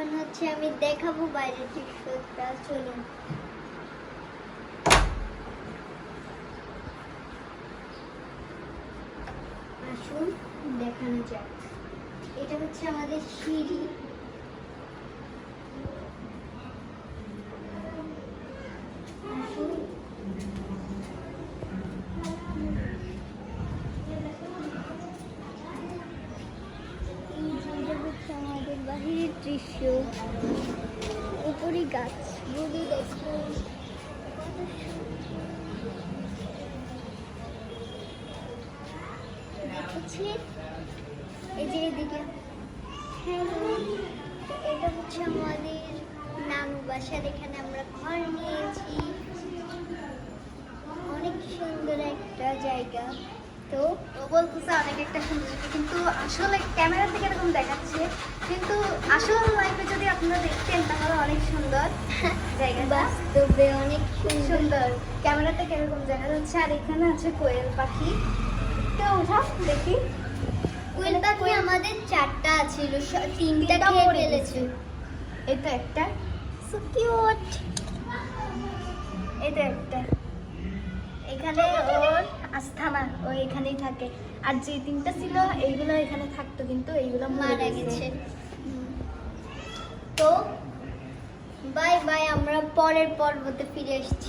এখন হচ্ছে আমি দেখাবো বাইরের দৃশ্যটা, চলুন। আসুন দেখানো যাক। এটা হচ্ছে আমাদের সিঁড়ি। আসুন। এটা হচ্ছে আমাদের বাহিরের দৃশ্য। উপরে গাছগুলো দেখুন, দেখেছি এই যে এদিকে। হ্যাঁ, এটা হচ্ছে আমাদের নানু বাসার, এখানে আমরা ঘর নিয়েছি। অনেক সুন্দর একটা জায়গা। তো ও বলতেছে অনেক একটা সুন্দর জায়গা, কিন্তু আসলে ক্যামেরা থেকে এরকম দেখাচ্ছে, কিন্তু আসল লাইফে যদি আপনারা দেখতেন তাহলে অনেক সুন্দর জায়গা, বাস্তবে অনেক সুন্দর। সুন্দর। ক্যামেরাতে কিরকম দেখা যাচ্ছে। আর এখানে আছে কোয়েল পাখি। তো ওঠা দেখি। কোয়েল পাখি আমাদের 4টা ছিল, 3টা তিনটা খেয়ে মরে ফেলেছে। এই তো একটা, সো কিউট। এই তো একটা। এখানে ওর আস্থানা, ও এখানেই থাকে। আর যে 3টা ছিল এইগুলো এখানে থাকতো, কিন্তু এইগুলো মারা গেছে। তো বাই বাই, আমরা পরের পর্বতে ফিরে আসছি।